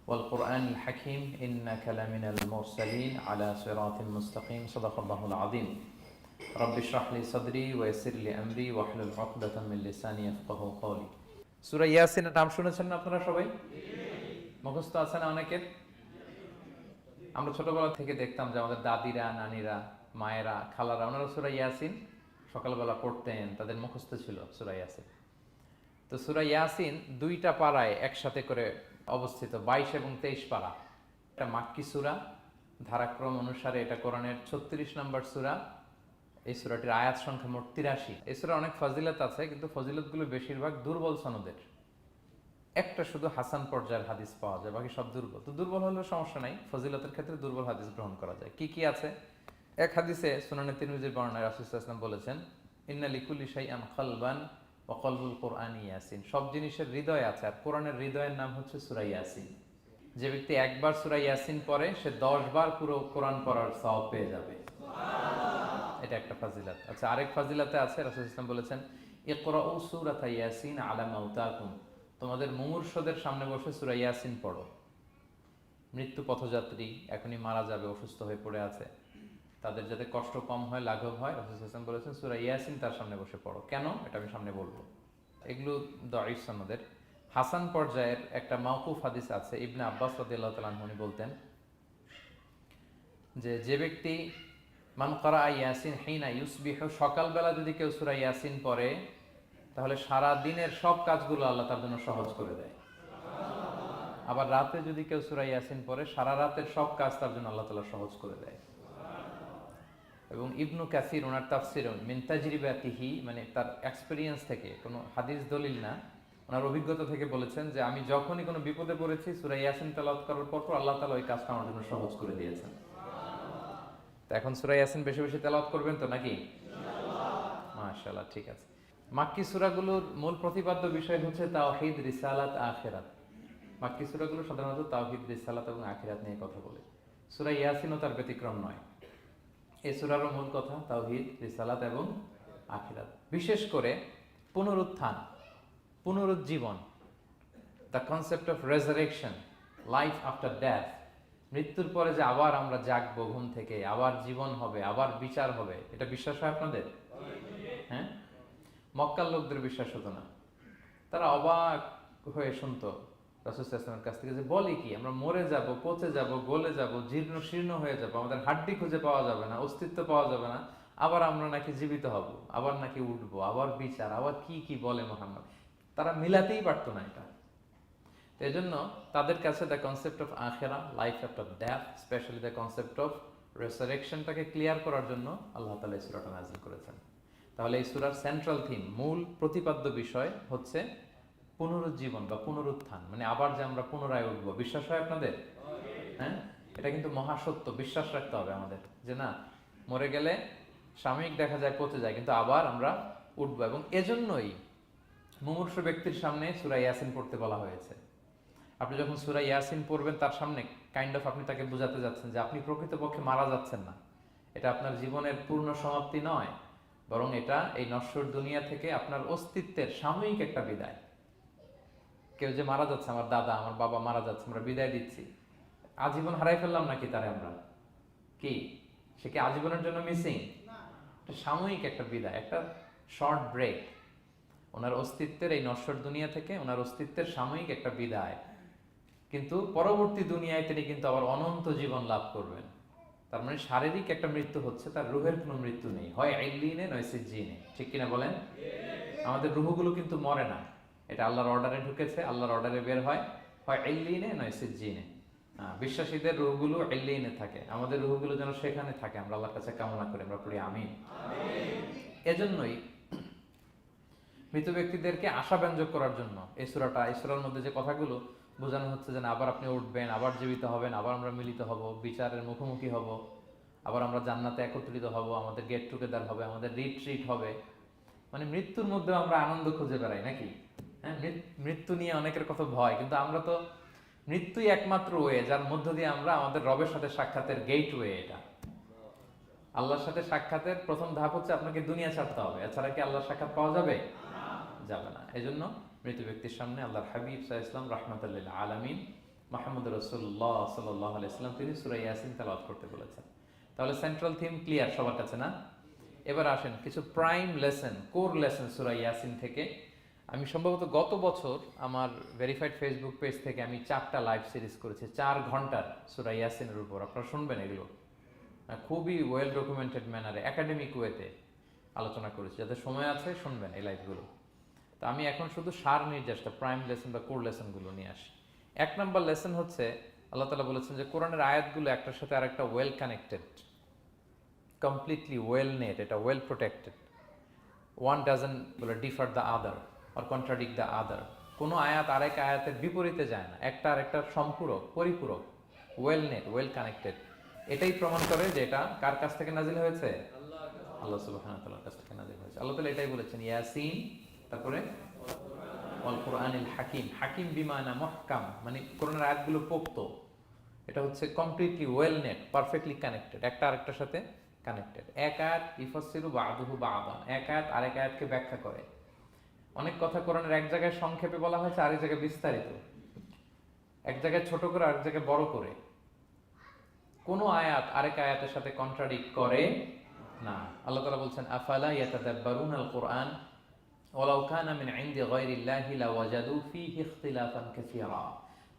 والقرآن الحكيم إنك لمن المرسلين على صراط مستقيم صدق الله العظيم رب اشرح لي صدري ويسر لي أمري واحلل عقدة من لساني يفقهوا قولي সূরা ইয়াসিনের নাম শুনেছেন না আপনারা সবাই? মুখস্থ আছে না অনেকের? আমরা ছোটবেলা থেকে দেখতাম যে আমাদের দাদিরা, নানিরা, মায়েরা, খালারা ওনারা সূরা ইয়াসিন সকালবেলা পড়তেন, তাদের মুখস্থ ছিল সূরা ইয়াসিন। তো সূরা ইয়াসিন দুইটা পারায় একসাথে করে অবস্থিত, 22 এবং 23 পারা। এটা মাক্কি সূরা, ধারাক্রম অনুসারে এটা কোরআনের 36 নম্বর সূরা। এই সূরাটির আয়াত সংখ্যা মোট 83। এই সূরা অনেক ফজিলত আছে, কিন্তু ফজিলতগুলো বেশিরভাগ দুর্বল সনদের। একটা শুধু হাসান পর্যায়ের হাদিস পাওয়া যায়, বাকি সব দুর্বল। তো দুর্বল হলেও সমস্যা নাই, ফজিলতের ক্ষেত্রে দুর্বল হাদিস গ্রহণ করা যায়। কি কি আছে? এক হাদিসে সুনানে তিরমিজির বর্ণনায় রাসূল সাল্লাল্লাহু আলাইহি ওয়াসাল্লাম বলেছেন, ইন্না লিকুল্লি শাইআন কলবান ওয়া কলবুল কুরআনি ইয়াসিন। সব জিনিসের হৃদয় আছে, আর কোরআনের হৃদয়ের নাম হচ্ছে সূরা ইয়াসিন। যে ব্যক্তি একবার সূরা ইয়াসিন পড়ে, সে 10 বার পুরো কোরআন পড়ার সওয়াব পেয়ে যাবে। এটা একটা ফাজিলত। আচ্ছা, আরেক ফাজিলাতে আছে, রাসূল সাল্লাল্লাহু আলাইহি ওয়াসাল্লাম বলেছেন, ইকরাউ সূরাতা ইয়াসিন আলা মাউতাকুম। তোমাদের মুমূর্ষদের সামনে বসে সূরা ইয়াসিন পড়ো। মৃত্যু পথযাত্রী এখনই মারা যাবে, অসুস্থ হয়ে পড়ে আছে, তাদের যাতে কষ্ট কম হয়, লাঘব হয়, রাসূল সাল্লাল্লাহু আলাইহি ওয়াসাল্লাম বলেছেন সূরা ইয়াসিন তার সামনে বসে পড়ো। কেন? এটা আমি সামনে বলবো। এগুলো দাঈফ সনদের। হাসান পর্যায়ের একটা মাওকুফ হাদিস আছে, ইবনে আব্বাস রাদিয়াল্লাহু তাআলা আনহু বলতেন যে ব্যক্তি মান ক্বারা ইয়াসিন হিনা ইউসবিহু, সকালবেলা যদি কেউ সূরা ইয়াসিন পড়ে, তাহলে সারা দিনের সব কাজগুলো আল্লাহ তার জন্য সহজ করে দেয়। আবার রাতে যদি কেউ সূরা ইয়াসিন পড়ে, সারা রাতের সব কাজ তার জন্য আল্লাহ তাআলা সহজ করে দেয়। এবং ইবনু কাসির ওনার তাফসিরে মিন তাজরিবাতিহি, মানে তার এক্সপেরিয়েন্স থেকে, কোনো হাদিস দলিল না, ওনার অভিজ্ঞতা থেকে বলেছেন যে আমি যখনই কোনো বিপদে পড়েছি সূরা ইয়াসিন তেলাওয়াত করার পর আল্লাহ তাআলা ওই কাজটা আমার জন্য সহজ করে দিয়েছেন। তো এখন সূরা ইয়াসিন বেশি বেশি তেলাওয়াত করবেন তো নাকি? মাশাআল্লাহ, ঠিক আছে। মাক্কি সূরাগুলোর মূল প্রতিপাদ্য বিষয় হচ্ছে তাওহীদ, রিসালাত, আখিরাত। মাক্কি সূরাগুলো সাধারণত তাওহীদ, রিসালাত এবং আখিরাত নিয়ে কথা বলে। সূরা ইয়াসিনও তার ব্যতিক্রম নয়। এই সূরারও মূল কথা তাওহীদ, রিসালাত এবং আখিরাত। বিশেষ করে পুনরুত্থান, পুনরুজ্জীবন, the concept of resurrection, life after death. মৃত্যুর পরে যে আবার আমরা জাগবো ঘুম থেকে, আবার জীবন হবে, আবার বিচার হবে, এটা বিশ্বাস হয় আপনাদের? হ্যাঁ, মক্কার লোকদের বিশ্বাস হতো না। তারা অবাক হয়ে শুনতো রাসূল সাল্লাল্লাহু আলাইহি ওয়াসাল্লামের কাছ থেকে যে বলে কি, আমরা মরে যাব, পচে যাব, গলে যাব, জীর্ণ শীর্ণ হয়ে যাব, আমাদের হাড্ডি খুঁজে পাওয়া যাবে না, অস্তিত্ব পাওয়া যাবে না, আবার আমরা নাকি জীবিত হব, আবার নাকি উঠবো, আবার বিচার, আবার কি কি বলে মুহাম্মদ। তারা মিলাতেই পারতো না এটা। তো এই জন্য তাদের কাছে দ্য কনসেপ্ট অফ আখিরা, life after death, specially the concept of রেসারেকশনটাকে ক্লিয়ার করার জন্য আল্লাহ তাআলা এই সূরাটা নাযিল করেছেন। তাহলে এই সূরার সেন্ট্রাল থিম, মূল প্রতিপাদ্য বিষয় হচ্ছে পুনরুজ্জীবন বা পুনরুত্থান, মানে আবার যে আমরা পুনরায় উঠবো। বিশ্বাস হয় আপনাদের? হ্যাঁ, এটা কিন্তু মহাসত্য, বিশ্বাস রাখতে হবে আমাদের যে না, মরে গেলে সাময়িক দেখা যায় পচে যায়, কিন্তু আবার আমরা উঠবো। এবং এজন্যই মুমূর্ষ ব্যক্তির সামনে সূরা ইয়াসিন পড়তে বলা হয়েছে। আপনি যখন সূরা ইয়াসিন পড়বেন, তার সামনে কাইন্ড অফ আপনি তাকে বোঝাতে যাচ্ছেন যে আপনি প্রকৃতপক্ষে মারা যাচ্ছেন না, এটা আপনার জীবনের পূর্ণ সমাপ্তি নয়, বরং এটা এই নশ্বর দুনিয়া থেকে আপনার অস্তিত্বের সাময়িক একটা বিদায়। কেউ যে মারা যাচ্ছে, আমার দাদা, আমার বাবা মারা যাচ্ছে, আমরা বিদায় দিচ্ছি, আজীবন হারাই ফেললাম নাকি তারে আমরা? কি সে কি আজীবনের জন্য মিসিং? এটা সাময়িক একটা বিদায়, একটা শর্ট ব্রেক। ওনার অস্তিত্বের এই নশ্বর দুনিয়া থেকে ওনার অস্তিত্বের সাময়িক একটা বিদায়, কিন্তু পরবর্তী দুনিয়ায় তিনি কিন্তু আবার অনন্ত জীবন লাভ করবেন। তার মানে শারীরিক একটা মৃত্যু হচ্ছে, তার রুহের কোনো মৃত্যু নেই, হয় ইল্লিনে নয় সিজ্জিনে। ঠিক কিনা বলেন? আমাদের রুহগুলো কিন্তু মরে না, এটা আল্লাহর অর্ডারে ঢুকেছে, আল্লাহর অর্ডারে বের হয়, হয় ইল্লিনে নয় সিজ্জিনে। বিশ্বাসীদের রুহগুলো ইল্লিনে থাকে, আমাদের রুহগুলো যেন সেখানে থাকে, আমরা আল্লাহর কাছে কামনা করি, আমরা পড়ি আমিন। এজন্যই মৃত ব্যক্তিদেরকে আশাব্যঞ্জক করার জন্য এই সূরার মধ্যে যে কথাগুলো বোঝানো হচ্ছে যে না, আবার আপনি উঠবেন, আবার জীবিত হবেন, আবার আমরা মিলিত হব, বিচারের মুখোমুখি হব, আবার আমরা জান্নাতে একত্রিত হব, আমাদের গেট টুগেদার হবে, আমাদের রিট্রিট হবে। মানে মৃত্যুর মধ্যে আমরা আনন্দ খুঁজে বেড়াই নাকি? হ্যাঁ, মৃত্যু নিয়ে অনেকের কথা ভয়, কিন্তু আমরা তো মৃত্যুই একমাত্র ওয়ে যার মধ্য দিয়ে আমরা আমাদের রবের সাথে সাক্ষাতের গেট ওয়ে। এটা আল্লাহর সাথে সাক্ষাতের প্রথম ধাপ হচ্ছে আপনাকে দুনিয়া ছাড়তে হবে, এছাড়া কি আল্লাহর সাক্ষাৎ পাওয়া যাবে? যাবে না। এজন্য মৃত ব্যক্তির সামনে আল্লাহর হাবিব সাল্লাল্লাহু আলাইহি ওয়াসাল্লাম রাহমাতুল লিল আলামিন মুহাম্মদ রাসূলুল্লাহ সাল্লাল্লাহু আলাইহি ওয়াসাল্লাম তিনি সূরা ইয়াসিন তেলাওয়াত করতে বলেছেন। তাহলে সেন্ট্রাল থিম ক্লিয়ার সবার কাছে না? এবার আসেন কিছু প্রাইম লেসন, কোর লেসন সূরা ইয়াসিন থেকে। আমি সম্ভবত গত বছর আমার ভেরিফাইড ফেসবুক পেজ থেকে আমি 4টা লাইভ সিরিজ করেছি 4 ঘন্টার সূরা ইয়াসিনের উপর। আপনারা শুনবেন এগুলো, খুবই ওয়েল ডকুমেন্টেড ম্যানারে একাডেমিক ওয়েতে আলোচনা করেছি। যাদের সময় আছে শুনবেন এই লাইভগুলো। তো আমি এখন শুধু সার নির্দেশটা প্রাইম লেসন বা কোর লেসনগুলো নিয়ে আসি। 1 নম্বর লেসন হচ্ছে আল্লাহ তাআলা বলেছেন যে কোরআনের আয়াতগুলো একটার সাথে আরেকটা well connected, completely well net, এটা ওয়েল প্রোটেক্টেড। ওয়ান ডাজন্ট বলে differ the other or contradict the other. কোনো আয়াত আরেক আয়াতের বিপরীতে যায় না, একটা আরেকটার সম্পূরক, পরিপূরক, ওয়েল নেট, ওয়েল কানেক্টেড। এটাই প্রমাণ করে যে এটা কার কাছ থেকে নাজিল হয়েছে? আল্লাহ সুবহানাহু ওয়া তাআলার কাছ থেকে নাজিল হয়েছে। আল্লাহ তাআলা এটাই বলেছেন ইয়াসিন, তারপরে ওয়াল কুরআনিল হাকিম। হাকিম বিমানা মুহকাম, মানে কোরআনের আয়াতগুলো পোক্ত। এটা হচ্ছে completely well net, perfectly connected, একটা আরেকটার সাথে কানেক্টেড। এক আয়াত ইফাসসিরু বা'দুহু বা'দান, এক আয়াত আরেক আয়াতকে ব্যাখ্যা করে। অনেক কথা কোরআনের এক জায়গায় সংক্ষেপে বলা হয়েছে, আরেক জায়গায় বিস্তারিত, এক জায়গায় ছোট করে আরেক জায়গায় বড় করে। কোন আয়াত আরেক আয়াতের সাথে কন্ট্রাডিক্ট করে না। আল্লাহ তাআলা বলছেন আফালা ইয়াতাদাব্বারুনাল কুরআন ওয়ালাউ কানা মিন ইনদি গায়রিল্লাহি লাওয়াজাদু ফীহি ইখতিলাফান কাসীরা।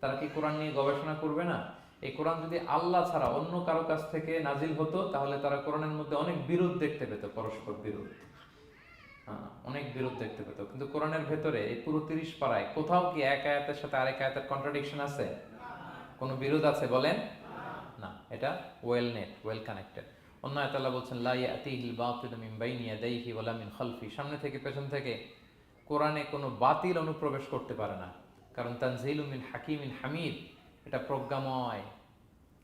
তারা কি কোরআন নিয়ে গবেষণা করবে না? এই কোরআন যদি আল্লাহ ছাড়া অন্য কারো কাছ থেকে নাজিল হতো তাহলে তারা কোরআনের মধ্যে অনেক বিরোধ দেখতে পেত, পরস্পর বিরোধ, অনেক বিরোধ দেখতে পেত। কিন্তু কোরআনের ভেতরে এই পুরো 30 পারায় কোথাও কি এক আয়াতের সাথে আরেক আয়াতের কন্ট্রাডিকশন আছে? কোনো বিরোধ আছে বলেন? না, এটা ওয়েল নেট, ওয়েল কানেক্টেড। অন্য আয়াতে আল্লাহ বলছেন লা ইয়াতিহিল বাতিলু মিন বাইনি ইয়াদাইহি ওয়ালা মিন খালফি। সামনে থেকে পেছন থেকে কোরআনে কোনো বাতিল অনুপ্রবেশ করতে পারে না, কারণ তানজিলু মিন হাকিমিন হামিদ, এটা প্রজ্ঞাময়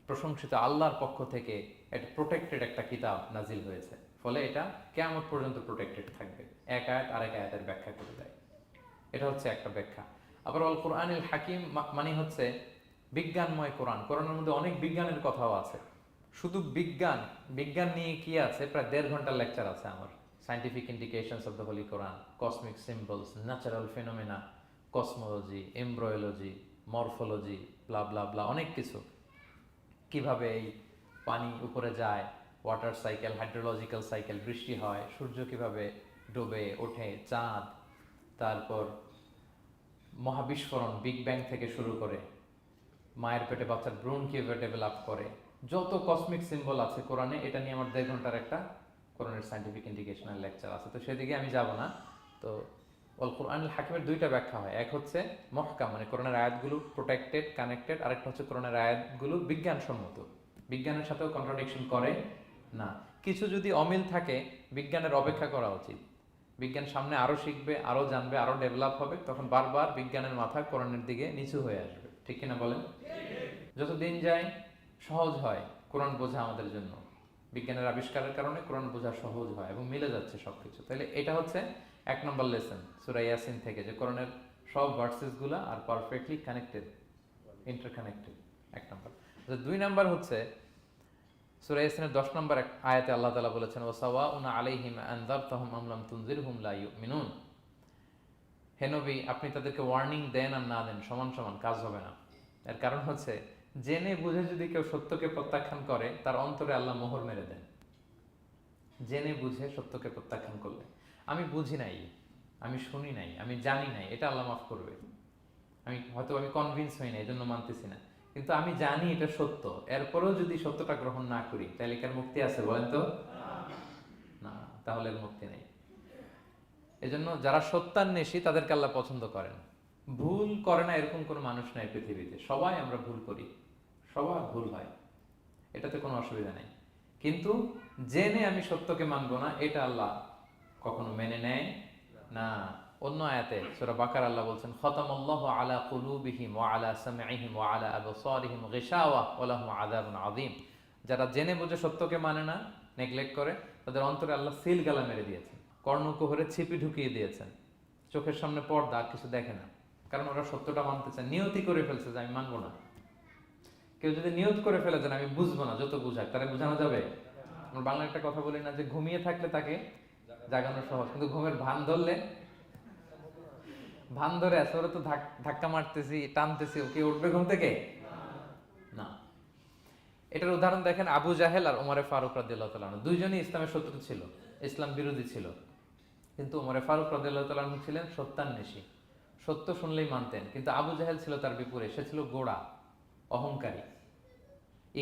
প্রশংসিত আল্লাহর পক্ষ থেকে এটা প্রোটেক্টেড একটা কিতাব নাজিল হয়েছে। ফলে এটা কিয়ামত পর্যন্ত প্রোটেক্টেড থাকবে। এক আয়াত আরেক আয়াতের ব্যাখ্যা করে দেয়, এটা হচ্ছে একটা ব্যাখ্যা। আবার আল কোরআনিল হাকিম মানে হচ্ছে বিজ্ঞানময় কোরআন। কোরআনের মধ্যে অনেক বিজ্ঞানের কথাও আছে। শুধু বিজ্ঞান, বিজ্ঞান নিয়ে কি আছে প্রায় 1.5 ঘন্টার লেকচার আছে আমার। Scientific indications of the holy Quran, cosmic symbols, natural phenomena, cosmology, embryology, morphology, bla bla bla, অনেক কিছু। কিভাবে এই পানি উপরে যায়, ওয়াটার সাইকেল, হাইড্রোলজিক্যাল সাইকেল, বৃষ্টি হয়, সূর্য কিভাবে ডুবে ওঠে, চাঁদ, তারপর মহাবিস্ফোরণ, বিগ ব্যাং থেকে শুরু করে মায়ের পেটে বাচ্চার ভ্রূণ কিভাবে ডেভেলপ করে, যত কসমিক সিম্বল আছে কোরআনে, এটা নিয়ে আমার 1.5 ঘন্টার একটা কোরআনের সায়েন্টিফিক ইন্ডিকেশনাল লেকচার আছে। তো সেদিকে আমি যাব না। তো আল কোরআনুল হাকিমের 2টা ব্যাখ্যা হয়। এক হচ্ছে মুহকাম, মানে কোরআনের আয়াতগুলো প্রোটেক্টেড, কানেক্টেড। আরেকটা হচ্ছে কোরআনের আয়াতগুলো বিজ্ঞানসম্মত, বিজ্ঞানের সাথেও কন্ট্রাডিকশন করে না। কিছু যদি অমিল থাকে বিজ্ঞানের অপেক্ষা করা উচিত। বিজ্ঞান সামনে আরো শিখবে, আরো জানবে, আরো ডেভেলপ হবে, তখন বারবার বিজ্ঞানের মাথা কোরআনের দিকে নিচু হয়ে আসবে। ঠিক কিনা বলেন? যত দিন যায় সহজ হয় কোরআন বোঝা আমাদের জন্য। বিজ্ঞানের আবিষ্কারের কারণে কোরআন বোঝা সহজ হয় এবং মিলে যাচ্ছে সবকিছু। তাহলে এটা হচ্ছে 1 নম্বর লেসন সূরা ইয়াসিন থেকে, যে কোরআনের সব ভার্সেস গুলা আর পারফেক্টলি কানেক্টেড, ইন্টারকানেক্টেড। 1 নম্বর। 2 নম্বর হচ্ছে সূরা ইয়াসিনের 10 নম্বর আয়াতে আল্লাহ তাআলা বলেছেন ওয়াসাওয়াউন আলাইহিম আনযারতাহুম আম লাম তুনজিরহুম লা ইউমিনুন। হে নবী, আপনি তাদেরকে ওয়ার্নিং দেন আর না দেন সমান সমান, কাজ হবে না। এর কারণ হচ্ছে জেনে বুঝে যদি কেউ সত্যকে প্রত্যাখ্যান করে তার অন্তরে আল্লাহ মোহর মেরে দেন। জেনে বুঝে সত্যকে প্রত্যাখ্যান করলে, আমি বুঝি নাই, আমি শুনি নাই, আমি জানি নাই, এটা আল্লাহ মাফ করবে। আমি কনভিন্স হই না, এই জন্য মানতেছি না, কিন্তু আমি জানি এটা সত্য, এরপরেও যদি সত্যটা গ্রহণ না করি তাহলে কার মুক্তি আছে বলেন তো? না, তাহলে এর মুক্তি নেই। এজন্য যারা সত্যান্বেষী তাদেরকে আল্লাহ পছন্দ করেন। ভুল করে না এরকম কোনো মানুষ নাই পৃথিবীতে। সবাই আমরা ভুল করি, সবার ভুল হয়, এটাতে কোনো অসুবিধা নেই। কিন্তু জেনে আমি সত্যকে মানবো না, এটা আল্লাহ কখনো মেনে নেয় না। অন্য আয়াতে সূরা বাকারা আল্লাহ বলছেন খতামাল্লাহু আলা কুলুবিহিম ওয়া আলা সামঈহিম ওয়া আলা আবসারিহিম গিশাওয়া ওয়া লাহুম আযাবুন আযীম। যারা জেনে বুঝে সত্যকে মানে না, নেগলেক্ট করে, তাদের অন্তরে আল্লাহ সিল গালা মেরে দিয়েছেন, কর্ণকুহরে ছিপি ঢুকিয়ে দিয়েছেন, চোখের সামনে পর্দা, কিছু দেখে না। কারণ ওরা সত্যটা মানতে চায়, নিয়তি করে ফেলছে যে আমি মানবো না। কেউ যদি নিয়ত করে ফেলে যে আমি বুঝবো না, যত বুঝাক তারা বুঝানো যাবে? আমরা বাংলা একটা কথা বলি না যে ঘুমিয়ে থাকলে তাকে জাগানো সহজ, কিন্তু ঘুমের ভান ধরলে, ভান ধরে আছে ওরা তো ধাক্কা মারতেছি, টানতেছি, ওকে উঠবে ঘুম থেকে? এটার উদাহরণ দেখেন আবু জাহেল আর ওমরে ফারুক রাদিয়াল্লাহু তাআলা আনহু, দুইজনই ইসলামের শত্রু ছিল, ইসলাম বিরোধী ছিল। কিন্তু ওমরে ফারুক রাদিয়াল্লাহু তাআলা আনহু ছিলেন সত্যান্বেষী, সত্য শুনলেই মানতেন। কিন্তু আবু জাহেল ছিল তার বিপরীত, সে ছিল গোঁড়া, অহংকারী,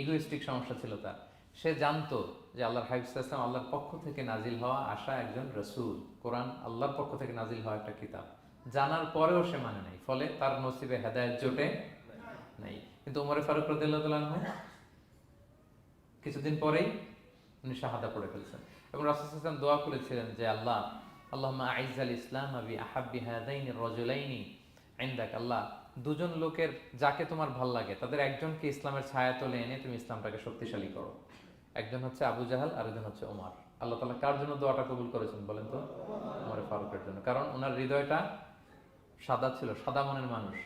ইগোইস্টিক সমস্যা ছিল তার। সে জানতো যে আল্লাহর হাবিব সাল্লাল্লাহু আলাইহি ওয়াসাল্লাম আল্লাহর পক্ষ থেকে নাজিল হওয়া আসা একজন রাসূল, কোরআন আল্লাহর পক্ষ থেকে নাজিল হওয়া একটা কিতাব, জানার পরেও সে মানে নাই, ফলে তার নসিবে হেদায়েত জোটে নাই। কিন্তু ওমরে ফারুক রাদিয়াল্লাহু তাআলা আনহু কিছুদিন পরেই উনি শাহাদা পড়ে ফেলছেন। এবং রাসূল সাল্লাল্লাহু আলাইহি ওয়াসাল্লাম দোয়া করেছিলেন যে আল্লাহ, আল্লাহুম্মা আইজ্জাল ইসলাম বি আহাব্বি হাযাইনি রাজুলাইনি ইনদাক, আল্লাহ দুজন লোকের যাকে তোমার ভাল লাগে তাদের একজনকে ইসলামের ছায়াতলে এনে তুমি ইসলামটাকে শক্তিশালী করো। একজন হচ্ছে আবু জাহাল আর একজন হচ্ছে ওমর। আল্লাহ তাআলা কার জন্য দোয়াটা কবুল করেছেন বলেন তো? ওমর ফারুকের জন্য। কারণ ওনার হৃদয়টা সাদা ছিল, সাদা মনের মানুষ,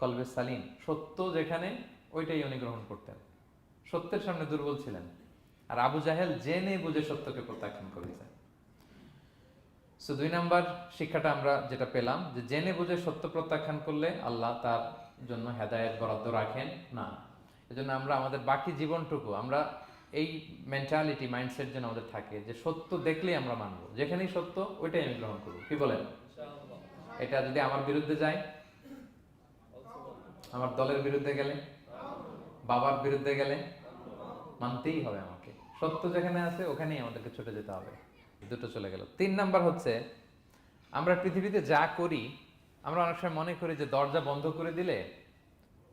কলবে সালিম, সত্য যেখানে ওইটাই উনি গ্রহণ করতেন, সত্যের সামনে দুর্বল ছিলেন। আর আবু জাহেল জেনে বুঝে সত্যকে প্রত্যাখ্যান করেছেন। সো 2 নাম্বার শিক্ষাটা আমরা যেটা পেলাম, যে জেনে বুঝে সত্য প্রত্যাখ্যান করলে আল্লাহ তার জন্য হেদায়েত বরাদ্দ রাখেন না। এজন্য আমরা আমাদের বাকি জীবনটুকু আমরা এই মেন্টালিটি, মাইন্ডসেট যেন আমাদের থাকে যে সত্য দেখলেই আমরা মানবো, যেখানেই সত্য ওইটাই আমি গ্রহণ করবো। কি বলেন? এটা যদি আমার বিরুদ্ধে যায়, আমার দলের বিরুদ্ধে গেলে, বাবার বিরুদ্ধে গেলে, মানতেই হবে আমাকে। সত্য যেখানে আছে ওখানেই আমাদেরকে ছুটে যেতে হবে। দুটো চলে গেল। 3 নাম্বার হচ্ছে, আমরা পৃথিবীতে যা করি আমরা অনেক সময় মনে করি যে দরজা বন্ধ করে দিলে,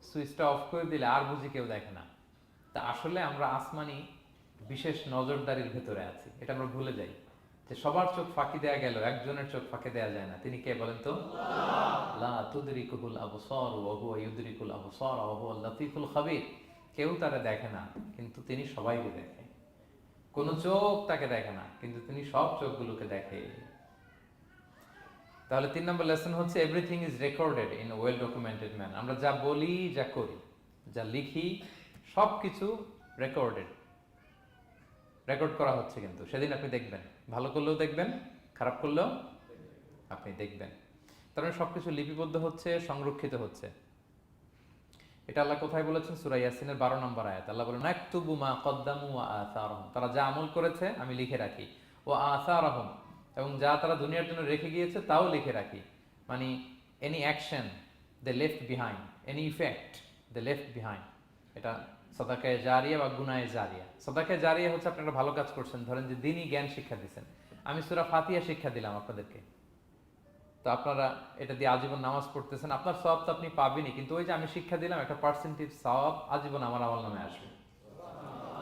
সুইচটা অফ করে দিলে আর বুঝি কেউ দেখে না। তা আসলে আমরা আসমানি বিশেষ নজরদারির ভেতরে আছি, এটা আমরা ভুলে যাই। যে সবার চোখ ফাঁকি দেয়া গেল, একজনের চোখ ফাঁকি দেয়া যায় না। তিনি কে বলেন তো? লা তুদরিকুল আবসার ওয়া হুয়া ইউদরিকুল আবসার ওয়া হুয়াল লাতীফুল খাবীর। কেউ তারা দেখে না কিন্তু তিনি সবাইকে দেখে। কোন চোখ তাকে দেখে না কিন্তু তিনি সব চোখগুলোকে দেখে। তাহলে 3 নম্বর লেসন হচ্ছে, everything is recorded in a well documented man. আমরা যা বলি, যা করি, যা লিখি, সবকিছু রেকর্ডেড, রেকর্ড করা হচ্ছে। কিন্তু সেদিন আপনি দেখবেন, ভালো করলেও দেখবেন, খারাপ করলেও আপনি দেখবেন। তার মানে সবকিছু লিপিবদ্ধ হচ্ছে, সংরক্ষিত হচ্ছে। এটা আল্লাহ কোথায় বলেছেন? সূরা ইয়াসিনের 12 নম্বর আয়াত। আল্লাহ বলেন, নাকতুবু মা কদ্দামু ওয়া আসারহুম, তারা যা আমল করেছে আমি লিখে রাখি। ওয়া আসারহুম, এবং যা তারা দুনিয়ার জন্য রেখে গিয়েছে তাও লিখে রাখি। মানে এনি অ্যাকশন দে লেফট বিহাইন্ড, এনি ইফেক্ট দে লেফট বিহাইন্ড। এটা সাদাকায়ে জারিয়া বা গুনায়ে জারিয়া। সাদাকায়ে জারিয়া হচ্ছে আপনি একটা ভালো কাজ করছেন, ধরেন যে দ্বীনি জ্ঞান শিক্ষা দিচ্ছেন। আমি সূরা ফাতিহা শিক্ষা দিলাম আপনাদেরকে, তো আপনারা এটা দিয়ে আজীবন নামাজ পড়তেছেন, আপনার সওয়াব তো আপনি পাবেনই, কিন্তু ওই যে আমি শিক্ষা দিলাম একটা পার্সেন্টেজ সওয়াব আজীবন আমার আমল নামে আসবে।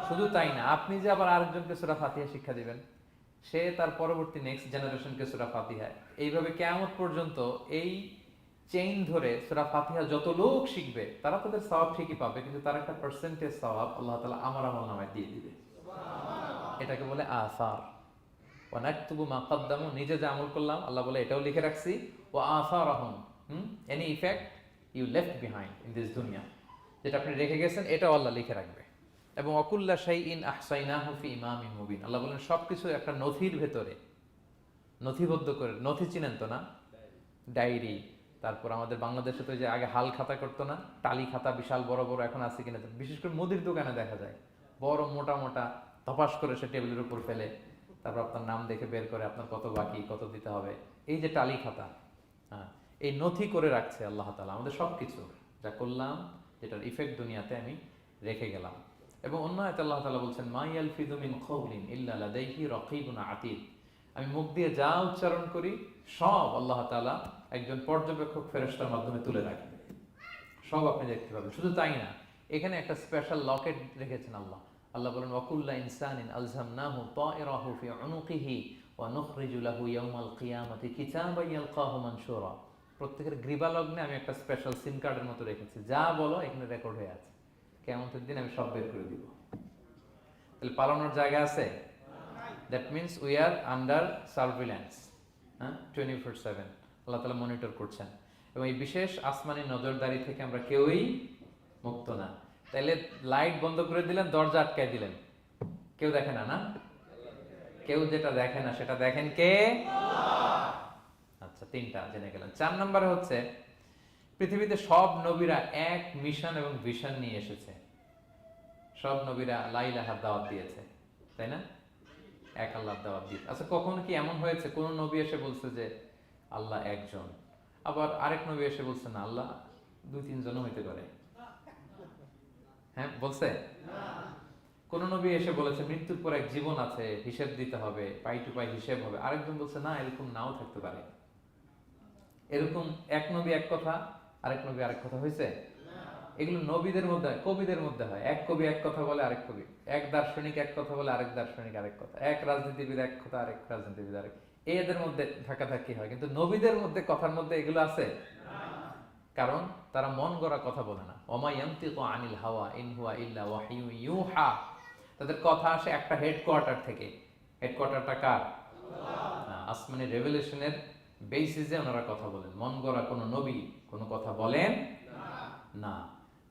শুধু তাই না, আপনি যে আবার আরেকজনকে সূরা ফাতিহা শিক্ষা দিবেন, সে তার পরবর্তী নেক্সট জেনারেশনকে সূরা ফাতিহা, এইভাবে কিয়ামত পর্যন্ত এই চেইন ধরে সূরা ফাতিহা যত লোক শিখবে তারা তাদের সওয়াব ঠিকই পাবে, কিন্তু তার একটা পার্সেন্টেজ সওয়াব আল্লাহ তাআলা আমার আমল নামায় দিয়ে দিবে। এটাকে বলে আসার। ওয়া নাকতুবু মা কদ্দামু, নিজে যে আমল করলাম আল্লাহ বলে এটাও লিখে রাখছি। ওয়া আসারহুম, any effect you left behind in this দুনিয়া, যেটা আপনি রেখে গেছেন এটাও আল্লাহ লিখে রাখবে। এবং অকুল্লা শাইইন আহসাইনাহু ফি ইমামিন মুবিন, আল্লাহ বলেন সবকিছু একটা নথির ভেতরে নথিবদ্ধ করে। নথি চিনেন তো না? ডায়েরি, তারপর আমাদের বাংলাদেশে তো যে আগে হাল খাতা করতো না, টালি খাতা বিশাল বড় বড়, এখন আছে কিনা, বিশেষ করে মুদির দোকানে দেখা যায় বড় মোটা মোটা ধপাস করে সে টেবিলের উপর ফেলে, তারপর আপনার নাম দেখে বের করে আপনার কত বাকি, কত দিতে হবে। এই যে টালি খাতা, হ্যাঁ, এই নথি করে রাখছে আল্লাহ তাআলা আমাদের সবকিছু যা করলাম, যেটার ইফেক্ট দুনিয়াতে আমি রেখে গেলাম। এবং অন্য আয়াতে আল্লাহ তাআলা বলছেন, মা ইয়ালফিযু মিন কওলিন ইল্লা লাদাইহি রাকীবুন আতীদ, আমি মুখ দিয়ে যা উচ্চারণ করি সব আল্লাহ তাআলা একজন পর্যবেক্ষক ফেরেশতার মাধ্যমে তুলে রাখেন, সব আপনি দেখতে পাবেন। শুধু তাই না, এখানে একটা স্পেশাল লকেট রেখেছেন আল্লাহ। আল্লাহ বলেন, ওয়াকুল্লা ইনসানিন আলজামনাহু তায়রাহু ফি উনুকিহি ওয়া নুখরিজু লাহু ইয়াওমাল কিয়ামাতি কিতাবান ইয়ালকাহু মানশুরা। প্রত্যেকের গ্রীবালগ্নে আমি একটা স্পেশাল সিম কার্ডের মতো রেখেছি, যা বলো এখানে রেকর্ড হয়ে আছে, কিয়ামতের দিন আমি সব বের করে দিব। তাহলে পালানোর জায়গা আছে? That means we are under surveillance, হ্যাঁ, 24/7 আল্লাহ তাআলা মনিটর করছেন। এবং এই বিশেষ আসমানি নজরদারি থেকে আমরা কেউই মুক্ত না। তাইলে লাইট বন্ধ করে দিলেন, দরজা আটকায় দিলেন, কেউ দেখে না, না? কেউ যেটা দেখে না সেটা দেখেন কে? আচ্ছা, 3টা জেনে গেলেন। 4 নম্বরে হচ্ছে, পৃথিবীতে সব নবীরা এক মিশন এবং ভিশন নিয়ে এসেছে। সব নবীরা লা ইলাহার দাওয়াত দিয়েছে, তাই না? এক আল্লাহর দাওয়াত দিয়েছে। আচ্ছা, কখনো কি এমন হয়েছে কোন নবী এসে বলছে যে আল্লাহ একজন, আবার আরেক নবী এসে বলছে না আল্লাহ দুই তিনজনও হইতে পারে? হ্যাঁ, বলছে? কোন নবী এসে বলেছে মৃত্যুর পর এক জীবন আছে, হিসেব দিতে হবে, পাই টু পাই হিসেব হবে? আরেকজন বলছে না, এরকম নাও থাকতে পারে। এরকম এক নবী এক কথা, আরেক নবী আরেক কথা হয়েছে? এগুলো নবীদের মধ্যে হয়, কবিদের মধ্যে হয়। এক কবি এক কথা বলে, আরেক কবি এক দার্শনিক এক কথা বলে, আরেক দার্শনিক আরেক কথা, এক রাজনীতিবিদ এক কথা, আরেক রাজনীতিবিদ আরেক। এদের মধ্যে ধাক্কাধাক্কি হয়, কিন্তু নবীদের মধ্যে কথার মধ্যে এগুলো আছে? কারণ তারা মন গড়া কথা বলে না। ওমা ইয়ানতিকু আনিল হাওয়া ইন হুয়া ইল্লা ওয়াহিয়ু ইউহা। তাদের কথা আসে একটা হেডকোয়ার্টার থেকে। হেডকোয়ার্টারটা কার? আসমানি রেভেলেশনের বেসিসে ওনারা কথা বলেন। মন গড়া কোনো নবী কোনো কথা বলেন না।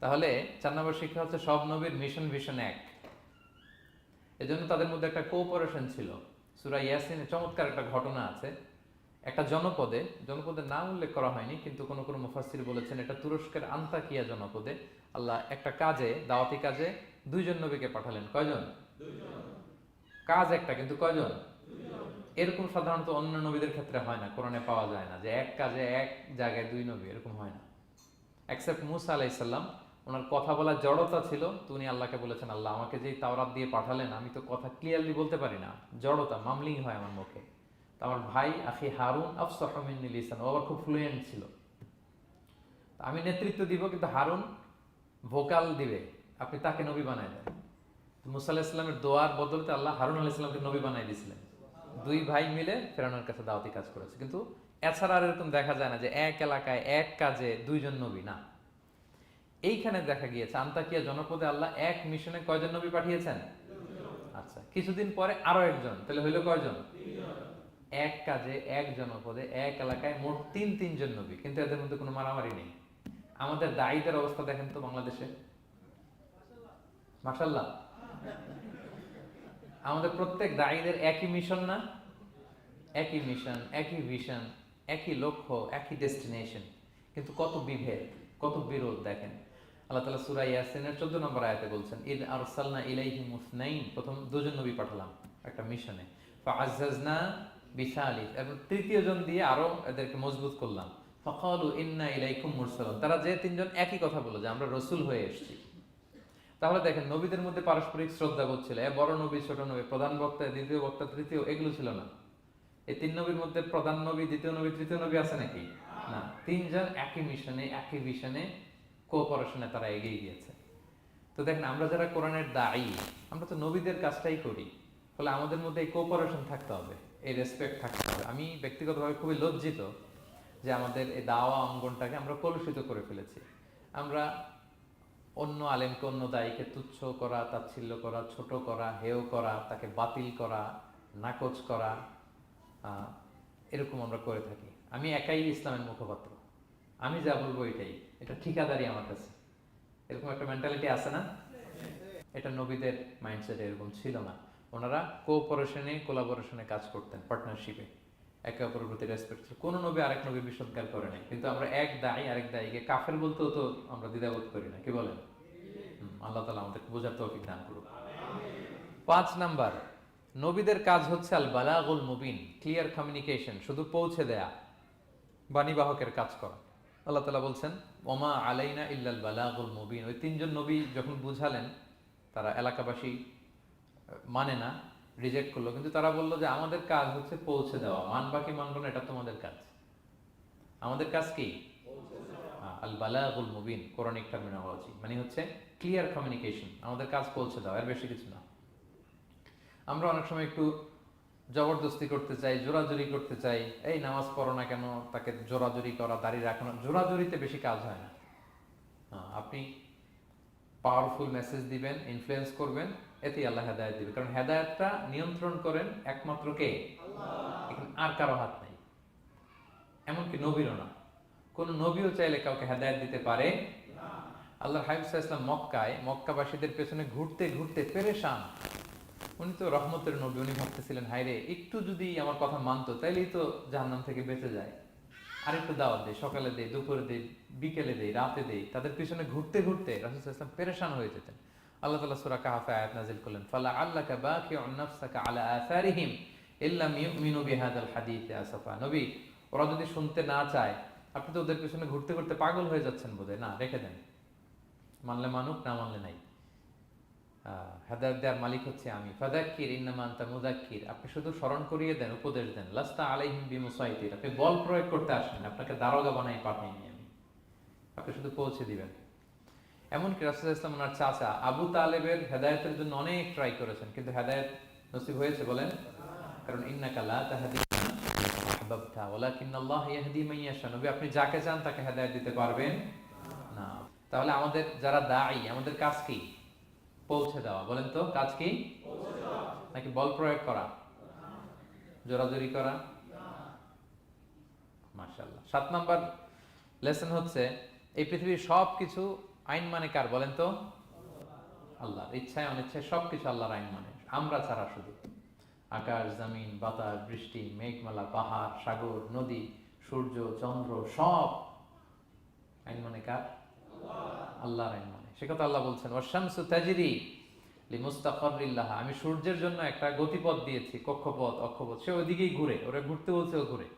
তাহলে 4 নম্বর শিক্ষা হচ্ছে সব নবীর মিশন ভিশন এক। এজন্য তাদের মধ্যে একটা কোঅপারেশন ছিল। সূরা ইয়াসিনে চমৎকার একটা ঘটনা আছে। একটা জনপদের নাম উল্লেখ করা হয়নি, কিন্তু কোন কোন মুফাসসির বলেছেন এটা তুরস্কের আন্তাকিয়া জনপদে আল্লাহ একটা কাজে, দাওয়াতি কাজে 2 জন নবীকে পাঠালেন। কয়জন? 2 জন। কাজ একটা, কিন্তু কয়জন? 2 জন। এরকম সাধারণত অন্য নবীদের ক্ষেত্রে হয় না, কোরআনে পাওয়া যায় না যে এক কাজে এক জায়গায় 2 নবী, এরকম হয় না। এক্সেপ্ট মুসা আলাইহিস সালাম, ওনার কথা বলার জড়তা ছিল, তো উনি আল্লাহকে বলেছেন আল্লাহ আমাকে যেই তাওরাত দিয়ে পাঠালেন আমি তো কথা ক্লিয়ারলি বলতে পারি না, জড়তা, মামলিং হয় আমার মুখে। তো আমার ভাই আখি হারুন আফসাহু মিন্নি লিসান, ও আবার খুব ফ্লুয়েন্ট ছিল। আমি নেতৃত্ব দিব, কিন্তু হারুন ভোকাল দিবে, আপনি তাকে নবী বানায় দেন। মুসা আলাইহিস সালামের দোয়ার বদলতে আল্লাহ হারুন আলাইহিস সালামকে নবী বানাই দিয়েছিলেন। 2 ভাই মিলে ফেরাউনের কাছে দাওয়াতি কাজ করেছে। কিন্তু এছাড়া আর এরকম দেখা যায় না যে এক এলাকায় এক কাজে 2 জন নবী, না। এইখানে দেখা গিয়েছে আন্তাকিয়া জনপদে আল্লাহ এক মিশনে কয়জন নবী পাঠিয়েছেন? 2 জন। আচ্ছা, কিছুদিন পরে আরো একজন, তাহলে হইলো কয়জন? 3 জন। এক কাজে এক জনপদে এক এলাকায় মোট 3 জন নবী, কিন্তু এদের মধ্যে কোনো মারামারি নেই। আমাদের দায়ীদের অবস্থা দেখেন তো বাংলাদেশে, মাশাআল্লাহ। আমাদের প্রত্যেক দায়ীদের একই মিশন না? একই মিশন, একই ভিশন, একই লক্ষ্য, একই ডেস্টিনেশন, কিন্তু কত বিভেদ, কত বিরোধ দেখেন। আল্লাহ তাআলা সূরা ইয়াসিনের 14 নম্বর আয়াতে বলছেন ইদ আরসালনা ইলাইহিম মুসনাইন, প্রথম 2 জন নবী পাঠালাম একটা মিশনে, ফাআজ্জাজনা বিসালিস, এবং তৃতীয় জন দিয়ে আরো এদেরকে মজবুত করলাম। ফাকালু ইন্না ইলাইকুম মুরসালুন, তারা যে 3 জন একই কথা বলল যে আমরা রাসূল হয়ে এসেছি। তাহলে দেখেন নবীদের মধ্যে পারস্পরিক শ্রদ্ধাবোধ ছিল। বড় নবী ছোট নবী, প্রধান বক্তা দ্বিতীয় বক্তা তৃতীয়, এগুলো ছিল না। এই 3 নবীর মধ্যে প্রধান নবী দ্বিতীয় নবী তৃতীয় নবী আছে নাকি? না। 3 জন একই মিশনে একই ভিশনে কোঅপারেশনে তারা এগিয়ে গিয়েছে। তো দেখেন আমরা যারা কোরআনের দায়ী, আমরা তো নবীদের কাজটাই করি, ফলে আমাদের মধ্যে এই কোঅপারেশন থাকতে হবে, এই রেসপেক্ট থাকতে হবে। আমি ব্যক্তিগতভাবে খুবই লজ্জিত যে আমাদের এই দাওয়া অঙ্গনটাকে আমরা কলুষিত করে ফেলেছি। আমরা অন্য আলেমকে, অন্য দায়ীকে তুচ্ছ করা, তাচ্ছিল্য করা, ছোট করা, হেয় করা, তাকে বাতিল করা, নাকচ করা, এরকম আমরা করে থাকি। আমি একাই ইসলামের মুখপাত্র, আমি যা বলবো এটাই, এটা ঠিকাদারি আমার কাছে, এরকম একটা মেন্টালিটি আছে না? এটা নবীদের মাইন্ডসেট এরকম ছিল না। ওনারা কোঅপারেশনে, কোলাবোরেশনে কাজ করতেন, পার্টনারশিপে, একে অপরের প্রতি রেসপেক্ট ছিল। কোন নবী আরেক নবী বিসৎকার করে নাই, কিন্তু আমরা এক দায়ী আরেক দায়ীকে কাফের বলতেও তো আমরা দ্বিধাবোধ করি না, কি বলেন? আল্লাহ তাআলা আমাদেরকে বোঝার তৌফিক দান করুন। 5 নাম্বার, নবীদের কাজ হচ্ছে আল বালাগুল মুবিন, ক্লিয়ার কমিউনিকেশন, শুধু পৌঁছে দেয়া, বাণীবাহকের কাজ করা। আল্লাহ তাআলা বলছেন ওমা আলাইনা ইল্লাল বালাগুল মুবিন। ওই 3 জন নবী যখন বুঝালেন, তারা এলাকাবাসী মানে না, রিজেক্ট করলো, কিন্তু তারা বললো যে আমাদের কাজ হচ্ছে পৌঁছে দেওয়া, মানবা কি মানবো না এটা তোমাদের কাজ। আমাদের কাজ কি? আল বালাগুল মুবিন, কোরআনিক টার্মিনোলজি, মানে হচ্ছে ক্লিয়ার কমিউনিকেশন, আমাদের কাজ পৌঁছে দেওয়া, এর বেশি কিছু না। আমরা অনেক সময় একটু জবরদস্তি করতে চাই, জোরাজুরি করতে চাই, এই নামাজ পড়ো না কেন, তাকে জোরাজুরি করা, দাঁড়িয়ে রাখানো, জোরাজুরিতে বেশি কাজ হয় না। আপনি পাওয়ারফুল মেসেজ দিবেন, ইনফ্লুয়েন্স করবেন, এতেই আল্লাহ হেদায়েত দিবে। কারণ হেদায়েতটা নিয়ন্ত্রণ করেন একমাত্র কে? আল্লাহ। এখানে আর কারো হাত নাই, এমনকি নবীরও না। কোন নবীও চাইলে কাউকে হেদায়েত দিতে পারে না। আল্লাহর হাবিব সাল্লাল্লাহু আলাইহি ওয়াসাল্লাম মক্কায় মক্কাবাসীদের পেছনে ঘুরতে ঘুরতে পেরেশান। উনি তো রহমতের নবী, উনি ভাবতেছিলেন হায়রে একটু যদি আমার কথা মানতো তাইলেই তো জাহান্নাম থেকে বেঁচে যায়, আর একটু দাওয়াত দেই, সকালে দেই, দুপুরে দেই, বিকেলে দেই, রাতে দেই। তাদের পিছনে ঘুরতে ঘুরতে রাসূল সাল্লাল্লাহু আলাইহি ওয়াসাল্লাম পেরেশান হয়ে যেতেন। আল্লাহ তাআলা সূরা কাহফে আয়াত নাযিল করলেন, ফালা আল্লাকা বাকিউন নাফসাকা আলা আসারিহিম ইল্লাম ইউমিনু বিহাদাল হাদিসি আসাফা। নবী, ওরা যদি শুনতে না চায়, আপনি তো ওদের পিছনে ঘুরতে ঘুরতে পাগল হয়ে যাচ্ছেন বোধহয়, না রেখে দেন, মানলে মানুক, না মানলে নাই। হেদায়েত দেওয়ার মালিক হচ্ছে আমি। ফাযাক্কির ইন্নামা আনতা মুযাক্কির, আপনি শুধু স্মরণ করিয়ে দেন, উপদেশ দেন। লাস্তা আলাইহিম বিমুসাইতির, আপনি বল প্রয়োগ করতে আসেন, আপনাকে দারোগা বানাই পাঠাইনি আমি, আপনি শুধু পৌঁছে দিবেন। এমনকি রাসূল সাল্লাল্লাহু আলাইহি ওয়াসাল্লাম ওনার চাচা আবু তালেবের হেদায়েতের জন্য অনেক ট্রাই করেছেন, কিন্তু হেদায়েত নসিব হয়েছে বলেন? কারণ ইন্নাকা লা তাহদি মান আহবাবতা ওয়ালাকিন্নাল্লাহ ইয়াহদি মান ইয়াশা। নবী, আপনি যাকে চান তাকে হেদায়েত দিতে পারবেন না। তাহলে আমাদের যারা দাঈ, আমাদের কাজ কি? পৌঁছে দেওয়া। বলেন তো, কাজ কি? নাকি বল প্রয়োগ করা, জোরাজুরি করা? মাশাআল্লাহ। 7 নাম্বার লেসন হচ্ছে, এই পৃথিবীর সবকিছু আইন মানে কার? বলেন তো, আল্লাহর। ইচ্ছায় অনিচ্ছায় সবকিছু আল্লাহর আইন মানে, আমরা ছাড়া শুধু। আকাশ, জমিন, বাতাস, বৃষ্টি, মেঘমালা, পাহাড়, সাগর, নদী, সূর্য, চন্দ্র, সব আইন মানে কার? আল্লাহর আইন মানে। সে কথা আল্লাহ বলছেন, ওয়াশ-শামসু তাজরি লিমুস্তাকাররিল লাহা, আমি সূর্যের জন্য একটা গতিপথ দিয়েছি, কক্ষপথ, অক্ষপথ, সে ওইদিকেই ঘুরে, ওরা ঘুরতে বলছে ও ঘুরে,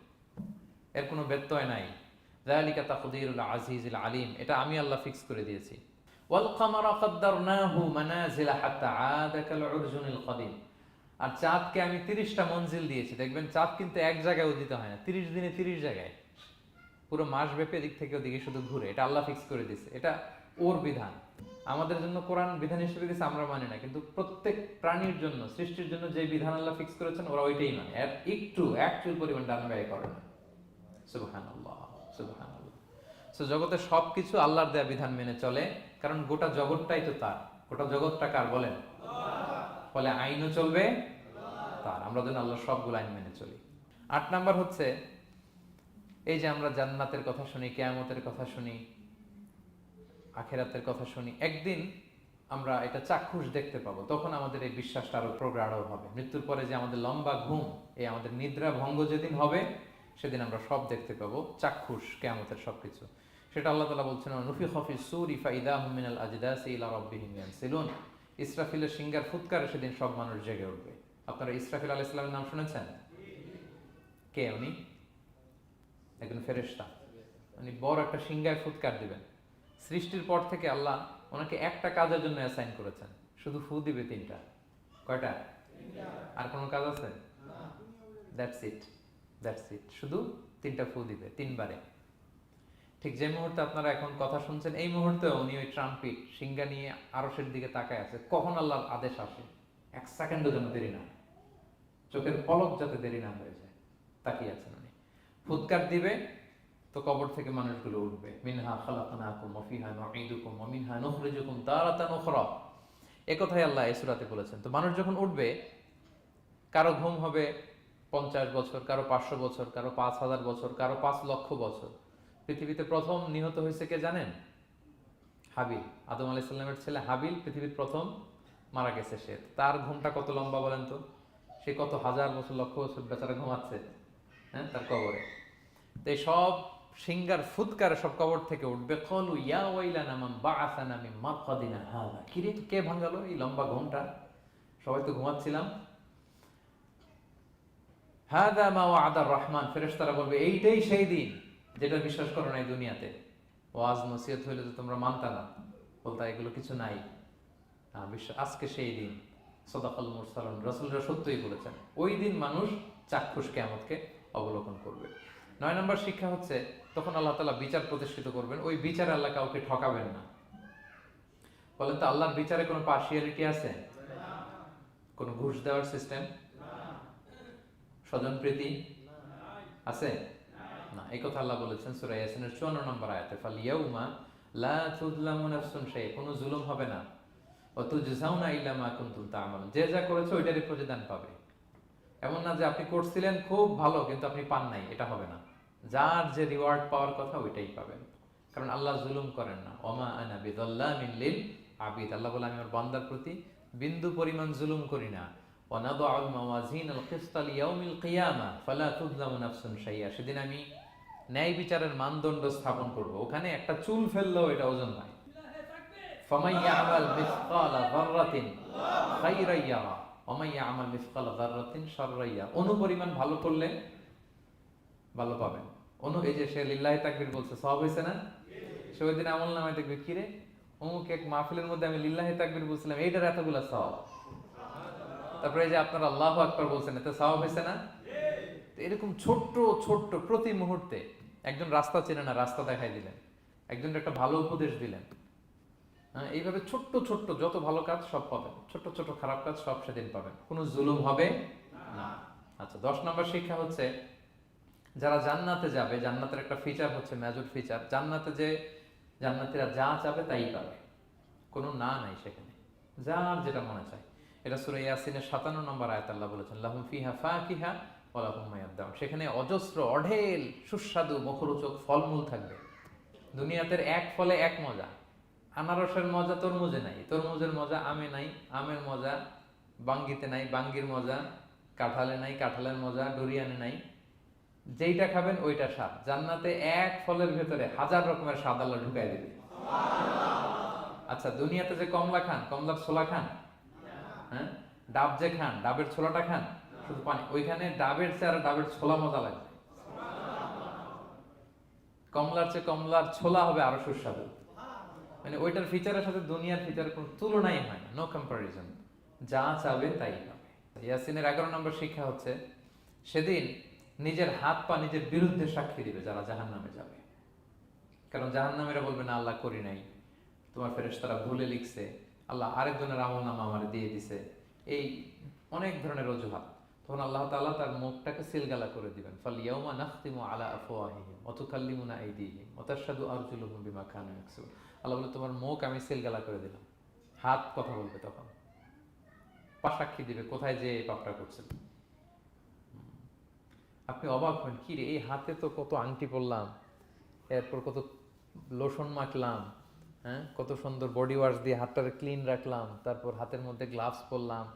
এর কোনো ব্যত্যয় নাই। যালিকা তাকদীরুল আজিজিল আলিম, এটা আমি আল্লাহ ফিক্স করে দিয়েছি। ওয়াল কামারা কাদ্দারনাহু মানাজিলা হাত্তা আদা কাল উরজুনিল কদিম, আর চাঁদকে আমি 30টা মঞ্জিল দিয়েছি। দেখবেন চাঁদ কিন্তু এক জায়গায় উদিত হয় না, 30 দিনে 30 জায়গায়, পুরো মাস ব্যাপী এদিক থেকে ওদিকে শুধু ঘুরে। এটা আল্লাহ ফিক্স করে দিয়েছে, এটা ওর বিধান। আমাদের জন্য কোরআন বিধান হিসেবে দিয়েছে, আমরা মানি না, কিন্তু প্রত্যেক প্রাণীর জন্য, সৃষ্টির জন্য যে বিধান আল্লাহ ফিক্স করেছেন, ওরা ওইটাই মানে, এর একটু একচুল পরিমাণ ডান ব্যয় করে না। সুবহানাল্লাহ, সুবহানাল্লাহ। সো জগতের সবকিছু আল্লাহর দেয়া বিধান মেনে চলে, কারণ গোটা জগৎটাই তো তার। গোটা জগৎটা কার বলেন? ফলে আইনও চলবে তার। আমরা যেন আল্লাহর সবগুলো আইন মেনে চলি। 8 নাম্বার হচ্ছে, এই যে আমরা জান্নাতের কথা শুনি, কিয়ামতের কথা শুনি, আখিরাতের কথা শুনি, একদিন আমরা এটা চাক্ষুষ দেখতে পাবো, তখন আমাদের এই বিশ্বাসটা আরো প্রগাঢ় হবে। মৃত্যুর পরে যে আমাদের লম্বা ঘুম, এই আমাদের নিদ্রা ভঙ্গ যেদিন হবে, সেদিন আমরা সব দেখতে পাবো, চাক্ষুষ কিয়ামতের সবকিছু। সেটা আল্লাহ তাআলা বলছেন, নুফিখা ফিস সূরি ফাইদাহুম মিনাল আজদাসি ইলা রাব্বিহিম ইয়ানসিলুন, ইসরাফিলের সিংহার ফুৎকারে সেদিন সব মানুষ জেগে উঠবে। আপনারা ইসরাফিল আলাইহিস সালামের নাম শুনেছেন? কে উনি? একজন ফেরেশতা। উনি বড় একটা সিংহায় ফুৎকার দিবেন। সৃষ্টির পর থেকে আল্লাহ ওনাকে একটা কাজের জন্য অ্যাসাইন করেছেন, শুধু ফু দিবে 3টা। কয়টা? আর কোনো কাজ আছে? দ্যাটস ইট, দ্যাটস ইট, শুধু 3টা ফু দিবে 3 বারে। ঠিক যে মুহূর্তে আপনারা এখন কথা শুনছেন, এই মুহূর্তে উনি ওই ট্রাম্পিট সিংহা নিয়ে আরশের দিকে তাকায় আছে, কখন আল্লাহর আদেশ আসে, 1 সেকেন্ডের জন্য দেরি না, চোখের পলক যাতে দেরি না হয়ে যায়, তাকিয়ে আছেন উনি। ফুৎকার দিবে তো কবর থেকে মানুষগুলো উঠবে। মিনহা খালাকনাকুম ওয়া ফিহা নুঈদুকুম ওয়া মিনহা নুখরিজুকুম তারাতান উখরা, এই কথাই আল্লাহ এই সূরাতে বলেছেন। তো মানুষ যখন উঠবে, কারো ঘুম হবে 50 বছর, কারো 500 বছর, কারো 5000 বছর, কারো 5 লক্ষ বছর। পৃথিবীতে প্রথম নিহত হয়েছে কে জানেন? হাবিল, আদম আলাইহিস সালামের ছেলে হাবিল পৃথিবীর প্রথম মারা গেছে। সে, তার ঘুমটা কত লম্বা বলেন তো? সে কত হাজার বছর, লক্ষ বছর বেচারা ঘুমাচ্ছে, হ্যাঁ, তার কবরে। তো এই সব সিংহার ফুৎকারে সব কবর থেকে উঠবে। ক্বালু ইয়া ওয়াইলানা মান বাআসানা মিন মারকাদিনা হাযা, কিরে কে ভাঙালো এই লম্বা ঘুমটা, সবাই তো ঘুমাচ্ছিলাম। হাযা মা ওয়া'দার রহমান, ফেরেশতারা বলবে এইটাই সেই দিন যেটা বিশ্বাস করো না এই দুনিয়াতে। ওয়াজ নসিহত হইলে তো তোমরা মানতা না, বলতা এগুলো কিছু নাই। আজকে সেই দিন। সাদাকাল মুরসালুন, রাসূলরা সত্যই বলেছেন। ওই দিন মানুষ চাক্ষুষ কিয়ামতকে অবলোকন করবে। 9 নম্বর শিক্ষা হচ্ছে, তখন আল্লাহ তাআলা বিচার প্রতিষ্ঠিত করবেন। ওই বিচারে আল্লাহ কাউকে ঠকাবেন না। বলেন তো, আল্লাহর বিচারে কোনো পার্সিয়ালিটি আছে? কোনো ঘুষ দেওয়ার সিস্টেম? স্বজনপ্রীতি আছে না? এই কথা আল্লাহ বলেছেন সূরা ইয়াসিনের 54 নম্বর আয়াতে, ফাল ইয়াউমা লা তুযলামু নাফসুন শাই, কোনো জুলুম হবে না। ওয়া তুজজাউনা ইল্লা মা কুনতুম তা'মালুন, যে যা করেছো ওইটারই প্রতিদান পাবে। এমন না যে আপনি করছিলেন খুব ভালো কিন্তু আপনি পান নাই, এটা হবে না। যার যে রিওয়ার্ড পাওয়ার কথা ওইটাই পাবেন, কারণ আল্লাহ জুলুম করেন না। ওমা আনা বিযাল্লামিন লিল আবিদ, আল্লাহ বলে আমি আমার বান্দার প্রতি বিন্দু পরিমাণ জুলুম করি না। ওয়া নাদউল মাওয়াজিনাল কিসতা লিয়াউমিল কিয়ামা ফালা তুযলামু নাফসুন শাইআ, সেদিন আমি ন্যায় বিচারের মানদণ্ড স্থাপন করব, ওখানে একটা চুল ফেললেও এটা ওজন হয়। ফামান ইয়ামাল মিসকালা যাররাতিন খাইরান ইয়ারা ওয়া মান ইয়ামাল মিসকালা যাররাতিন শাররান ইয়ারা। অনুপরিমাণ ভালো করলে ভালো পাবেন। এই যে সে লিল্লাহি তাকবীর বলছে, সওয়াব হইছে না? সে ওই দিন আমলনামায় দেখবে কি রে, অমুক এক মাহফিলের মধ্যে আমি লিল্লাহি তাকবীর বলছিলাম, এইটার এতগুলা সওয়াব। তারপরে এই যে আপনারা আল্লাহু আকবার বলছেন, এতে সওয়াব হইছে না? এরকম ছোট্ট ছোট্ট প্রতি মুহূর্তে একজন রাস্তা চেনে না, রাস্তা দেখাই দিলেন, একজন একটা ভালো উপদেশ দিলেন। এইভাবে ছোট্ট ছোট্ট যত ভালো কাজ সব পাবেন, ছোট্ট ছোট খারাপ কাজ সব সেদিন পাবেন, কোনো জুলুম হবে না। আচ্ছা, 10 নম্বর শিক্ষা হচ্ছে যারা জান্নাতে যাবে, জান্নাতের একটা ফিচার হচ্ছে, মেজর ফিচার, জান্নাতে যে জান্নাতীরা যা চাবে তাই পাবে, কোনো না নাই সেখানে, যার যেটা মনে চায়। এটা সূরা ইয়াসিনের 57 নম্বর আয়াত আল্লাহ বলেছেন, লাহুম ফিহা ফাকিহা ওয়া লাহুম মা ইয়াদদাউন। সেখানে অজস্র অঢেল সুস্বাদু মুখরোচক ফলমূল থাকবে। দুনিয়াতের এক ফলে এক মজা, আনারসের মজা তরমুজে নাই, তরমুজের মজা আমে নাই, আমের মজা বাঙ্গিতে নাই, বাঙ্গির মজা কাঁঠালে নাই, কাঁঠালের মজা ডুরিয়ানে নাই। যেইটা খাবেন ওইটা স্বাদ। জান্নাতে এক ফলের ভেতরে হাজার রকমের স্বাদ আল্লাহ ঢুকাই দিবে। আচ্ছা, দুনিয়াতে যে কমলা খান, কমলার ছোলা খান, হ্যাঁ, ডাব যে খান, ডাবের ছোলাটা খান, শুধু পানি। ওইখানে ডাবের চেয়ে আর ডাবের ছোলা মজা লাগবে। কমলার চেয়ে কমলার ছোলা হবে আরো সুস্বাদু। মানে ওইটার ফিচারের সাথে দুনিয়ার ফিচারের কোনো তুলনাই হয় না, নো কম্পারিজন। যা চাবে তাই হবে। ইয়াসিনের 11 নম্বর শিক্ষা হচ্ছে সেদিন নিজের হাত পা নিজের বিরুদ্ধে সাক্ষী দিবে যারা জাহান্নামে যাবে। কারণ জাহান্নামীরা বলবে না আল্লাহ করি নাই, তোমার ফেরেশতারা ভুলে লিখছে, আল্লাহ আরেকজনের আমলনামা আমার দিয়ে দিছে, এই অনেক ধরনের অজুহাত। তখন আল্লাহ তাআলা তার মুখটাকে সিলগালা করে দিবেন। ফালইয়াউমা নাখতিমু আলা আফওয়াহিহিম ওয়া তুকাল্লিমুনা আইদিহিম ওয়া তাশহাদু আরজুলুহুম বিমা কানু ইয়াকসিবুন। আল্লাহ বলে তোমার মুখ আমি সিলগালা করে দিলাম, হাত কথা বলবে, তখন পা সাক্ষী দিবে কোথায় যে এই পাপটা করছেন। আপনি অবাক হন, কি রে, এই হাতে তো কত আংটি পরলাম, এরপর কত লোশন মাখলাম, হ্যাঁ, কত সুন্দর বডি ওয়াশ দিয়ে হাতটাকে ক্লিন রাখলাম, তারপর হাতের মধ্যে গ্লাভস পরলাম,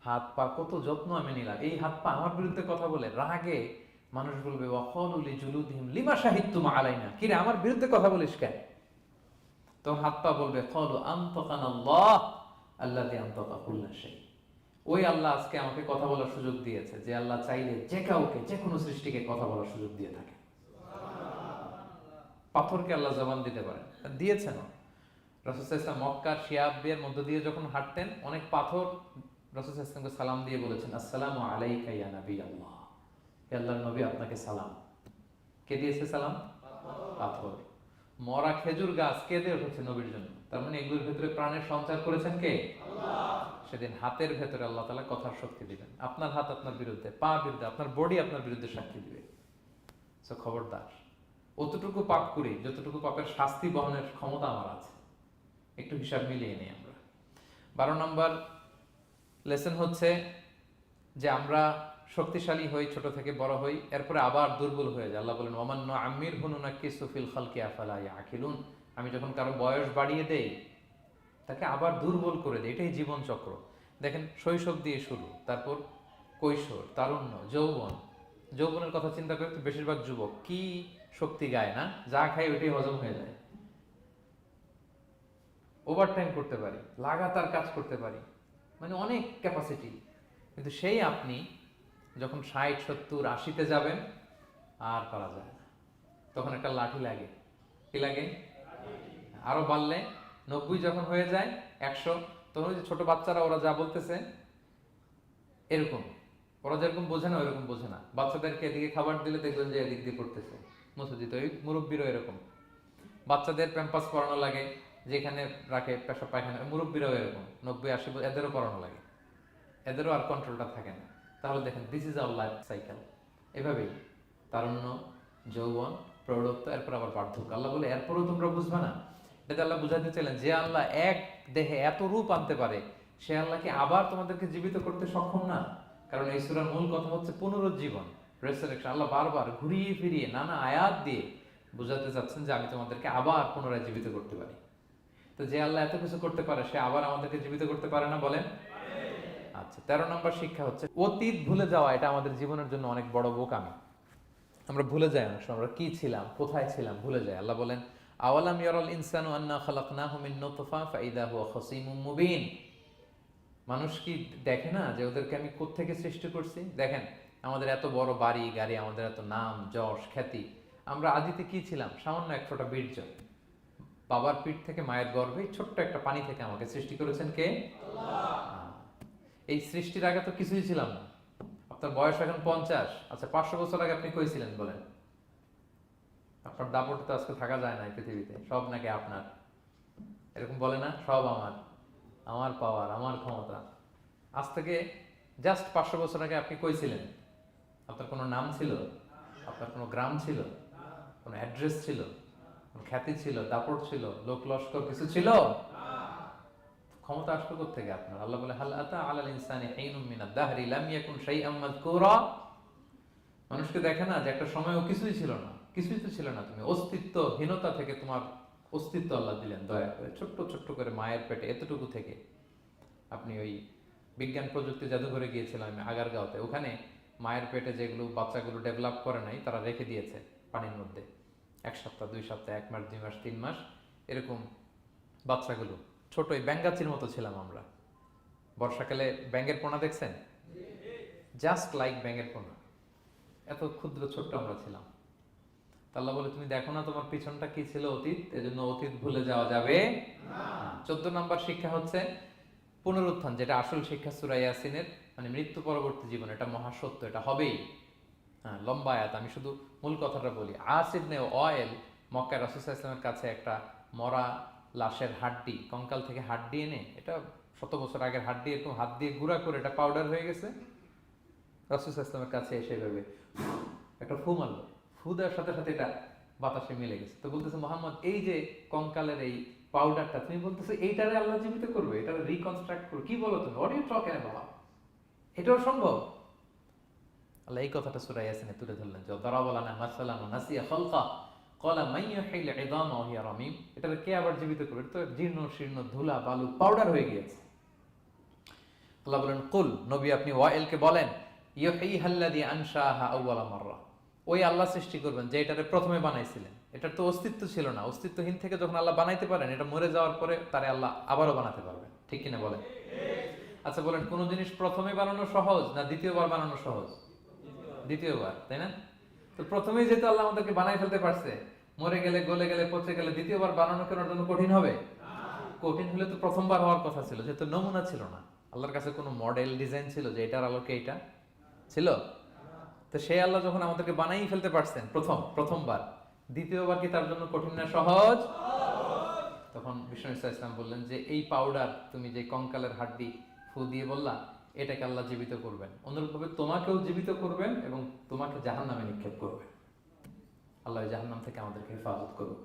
হাত পা কত যত্ন আমি নিলাম। এই হাত পা আমার বিরুদ্ধে কথা বলে, রাগে মানুষ বলবে ওয়াকালু লিজুলুদিহিম লিমা শাহিদতুম আলাইনা, কি রে আমার বিরুদ্ধে কথা বলিস কেন? তখন হাত পা বলবে ক্বালু আনতাকানাল্লাহ আল্লাযী আনতাকা কুল্লা শাই। ওই আল্লাহ আজকে আমাকে কথা বলার সুযোগ দিয়েছে, যে আল্লাহ চাইলে যে কাউকে, যে কোনো সৃষ্টিকে কথা বলার সুযোগ দিয়ে থাকে। পাথরকে আল্লাহ জবান দিতে পারে, দিয়েছেন। রাসূল সাল্লাল্লাহু আলাইহি ওয়াসাল্লাম মক্কার শিয়াবের মধ্য দিয়ে যখন হাঁটতেন, অনেক পাথর রাসূল সাল্লাল্লাহু আলাইহি ওয়াসাল্লামকে সালাম দিয়ে বলেছেন, আসসালামু আলাইকা ইয়া নবী আল্লাহ, হে আল্লাহর নবী আপনাকে সালাম। কে দিয়েছে সালাম? পাথর। মরা খেজুর গাছ কেঁদে উঠেছে নবীর জন্য, তার মানে এগুলোর ভেতরে প্রাণের সঞ্চার করেছেন কে? আল্লাহ। সেদিন হাতের ভেতরে আল্লাহ তাআলা কথার শক্তি দিবেন। আপনার হাত আপনার বিরুদ্ধে, পা বিরুদ্ধে, আপনার বডি আপনার বিরুদ্ধে সাক্ষী দিবে। সো খবরদার, অতটুকু পাপ করি যতটুকু পাপের শাস্তি বহনের ক্ষমতা আমার আছে, একটু হিসাব মিলিয়ে নিই আমরা। 12 নম্বর লেসন হচ্ছে যে আমরা শক্তিশালী হই, ছোট থেকে বড় হই, এরপরে আবার দুর্বল হয়ে যায়। আল্লাহ বলেন ওয়ামান নুআম্মিরহু নুনাক্কিসু ফিল খালকি আফালা ইয়াকিলুন। আমি যখন কারো বয়স বাড়িয়ে দেই তাকে আবার দুর্বল করে দেয়। এটাই জীবন চক্র। দেখেন, শৈশব দিয়ে শুরু, তারপর কৈশোর, তারুণ্য, যৌবন। যৌবনের কথা চিন্তা করে তো বেশিরভাগ যুবক কি শক্তি গায় না, যা খায় ওইটাই হজম হয়ে যায়। ওভারটাইম করতে পারি, লাগাতার কাজ করতে পারি, মানে অনেক ক্যাপাসিটি। কিন্তু সেই আপনি যখন 60, 70, 80-তে যাবেন আর পারা যায় না, তখন একটা লাঠি লাগে। কি লাগে? আরো বাড়লে 90 যখন হয়ে যায়, 100, তখন ওই যে ছোট বাচ্চারা ওরা যা বলতেছে এরকম, ওরা যেরকম বোঝে না ওইরকম বোঝে না। বাচ্চাদেরকে এদিকে খাবার দিলে দেখবেন যে এদিক দিয়ে করতেছে, মসজিদ। ওই মুরব্বীরও এরকম, বাচ্চাদের প্যাম্পাস পরানো লাগে, যেখানে রাখে পেশাব পায়খানা, মুরব্বীরাও এরকম 90, 80 এদেরও পরানো লাগে, এদেরও আর কন্ট্রোলটা থাকে না। তাহলে দেখেন, this is our life cycle. এভাবেই তারুণ্য, যৌবন, প্রৌঢ়ত্ব, এরপর আবার বার্ধক্য। আল্লাহ বলে এরপরও তোমরা বুঝবে না। এটাতে আল্লাহ বুঝাতে চাইলেন যে আল্লাহ এক দেহে এত রূপ আনতে পারে, সে আল্লাহকে আবার তোমাদেরকে জীবিত করতে সক্ষম না? কারণ এই সূরার মূল কথা হচ্ছে পুনরুজ্জীবন, রেসারেকশন। আল্লাহ বারবার ঘুরিয়ে ফিরিয়ে নানা আয়াত দিয়ে বুঝাতে চাচ্ছেন যে আমি তোমাদেরকে আবার পুনরায় জীবিত করতে পারি। তো যে আল্লাহ এত কিছু করতে পারে, সে আবার আমাদেরকে জীবিত করতে পারে না? বলেন। আচ্ছা, 13 নম্বর শিক্ষা হচ্ছে অতীত ভুলে যাওয়া। এটা আমাদের জীবনের জন্য অনেক বড় বোকামি। আমরা ভুলে যাই, অনেক সময় আমরা কি ছিলাম, কোথায় ছিলাম ভুলে যাই। আল্লাহ বলেন আওয়ালাম ইয়ারাল ইনসানু আন্না খালাকনাহু মিন নুতফা ফাইদা হুয়া খাসীমুম মুবিন। মানুষ কি দেখে না যে ওদেরকে আমি কোত্থেকে সৃষ্টি করছি? দেখেন, আমাদের এত বড় বাড়ি গাড়ি, আমাদের এত নাম যশ খ্যাতি, আমরা আদিতে কি ছিলাম? সামান্য এক ফোঁটা বীর্য। বাবার পিঠ থেকে মায়ের গর্ভে ছোট্ট একটা পানি থেকে আমাকে সৃষ্টি করেছেন কে? আল্লাহ। এই সৃষ্টির আগে তো কিছুই ছিলাম না। আপনার বয়স এখন 50, আচ্ছা 500 বছর আগে আপনি কই ছিলেন বলেন? আপনার দাপট তো আজকে থাকা যায় না এই পৃথিবীতে, সব নাকি আপনার, এরকম বলে না? সব আমার, আমার পাওয়ার, আমার ক্ষমতা। আজ থেকে জাস্ট 500 বছর আগে আপনি কই ছিলেন? আপনার কোনো নাম ছিল? আপনার কোনো গ্রাম ছিল? কোনো অ্যাড্রেস ছিল? কোনো খ্যাতি ছিল? দাপট ছিল? লোক লস্কর কিছু ছিল? ক্ষমতা আসলো কোত্থেকে আপনার? আল্লাহ বলে হাল আতা আলাল ইনসানি হিনুম মিনাদ দাহরি লাম ইয়াকুন শাইআম মাযকুরা। মানুষকে দেখে না যে একটা সময়ও কিছুই ছিল না? কিছুই তো ছিল না, তুমি অস্তিত্বহীনতা থেকে তোমার অস্তিত্ব আল্লাহ দিলেন দয়া করে, ছোট্ট ছোট্ট করে মায়ের পেটে এতটুকু থেকে। আপনি ওই বিজ্ঞান প্রযুক্তি জাদুঘরে গিয়েছিলাম আমি আগারগাঁওতে, ওখানে মায়ের পেটে যেগুলো বাচ্চাগুলো ডেভেলপ করে নাই তারা রেখে দিয়েছে পানির মধ্যে 1 সপ্তাহ 2 সপ্তাহ 1 মাস 2 মাস 3 মাস এরকম বাচ্চাগুলো ছোট, ওই ব্যাঙ্গাচির মতো ছিলাম আমরা। বর্ষাকালে ব্যাঙের পোনা দেখছেন? জাস্ট লাইক ব্যাঙের পোনা, এত ক্ষুদ্র ছোট্ট আমরা ছিলাম। আল্লাহ বলে তুমি দেখো না তোমার পিছনটা কি ছিল? অতীত, এজন্য অতীত ভুলে যাওয়া যাবে না। 14 নম্বর শিক্ষা হচ্ছে পুনরুত্থান, যেটা আসল শিক্ষা সূরা ইয়াসিনের, মানে মৃত্যু পরবর্তী জীবন, এটা মহাসত্য, এটা হবেই। হ্যাঁ, লম্বা আয়াত, আমি শুধু মূল কথাটা বলি। আস ইবনে ওয়াইল মক্কায় রাসূল সাল্লাল্লাহু আলাইহি ওয়াসাল্লামের কাছে একটা মরা লাশের হাড্ডি, কঙ্কাল থেকে হাড্ডি এনে, এটা 100 বছর আগের হাড্ডি, একটু হাত দিয়ে গুঁড়া করে এটা পাউডার হয়ে গেছে। রাসূল সাল্লাল্লাহু আলাইহি ওয়াসাল্লামের কাছে এসে ভেবে একটা ফু মারলো, ফু দেওয়ার সাথে সাথে এটা বাতাসে মিলে গেছে। তো বলতেছে মুহাম্মদ, এই যে কঙ্কালের এই পাউডারটা তুমি বলতেছো এইটারে আল্লাহ জীবিত করবে, এটারে রিকনস্ট্রাক্ট করবে, কি বলো তুমি? What are you talking about? এটাও সম্ভব? আল্লাহ এই কথাটা সূরা ইয়াসিনে তুলে ধরলেন যে দারাবা লানা মাসালান ওয়া নাসিয়া খালকা ক্বালা মান ইউহিল ইযামা ওয়া হিয়া রামীম। এটারে কে আবার জীবিত করবে? এটা তো জীর্ণ শীর্ণ ধুলা বালু পাউডার হয়ে গিয়েছে। আল্লাহ বলেন কুল, নবী আপনি ওয়াইলকে বলেন, ইউহিহাল্লাযী আনশাহা আউওয়ালা মাররা, ওই আল্লাহ সৃষ্টি করবেন যে এটারে প্রথমে বানাইছিলেন। এটার তো অস্তিত্ব ছিল না, অস্তিত্বহীন থেকে যখন আল্লাহ বানাইতে পারেন, এটা মরে যাওয়ার পরে তারে আল্লাহ আবারও বানাতে পারবেন, ঠিক কিনা বলেন? আচ্ছা বলেন, কোন জিনিস প্রথমে বানানো সহজ না দ্বিতীয়বার বানানো সহজ? দ্বিতীয়বার, তাই না? তো প্রথমেই যেহেতু আল্লাহ আমাদেরকে বানাই ফেলতে পারছে, মরে গেলে গলে গেলে পচে গেলে দ্বিতীয়বার বানানো কেন জন্য কঠিন হবে? কঠিন হলে তো প্রথমবার হওয়ার কথা ছিল, যেহেতু নমুনা ছিল না, আল্লাহর কাছে কোনো মডেল ডিজাইন ছিল যে এটার আলোকে এটা ছিল? তো সেই আল্লাহ যখন আমাদেরকে বানাই ফেলতে পারছেন প্রথমবার, দ্বিতীয়বার কি তার জন্য কঠিন না সহজ? তখন বিষ্ণু ইসলাম বললেন যে এই পাউডার, তুমি যে কঙ্কালের হাড্ডি ফু দিয়ে বললা, এটাকে আল্লাহ জীবিত করবেন, অনুরূপভাবে তোমাকেও জীবিত করবেন এবং তোমাকে জাহান্নামে নিক্ষেপ করবেন। আল্লাহ জাহান্নাম থেকে আমাদেরকে হেফাজত করুন।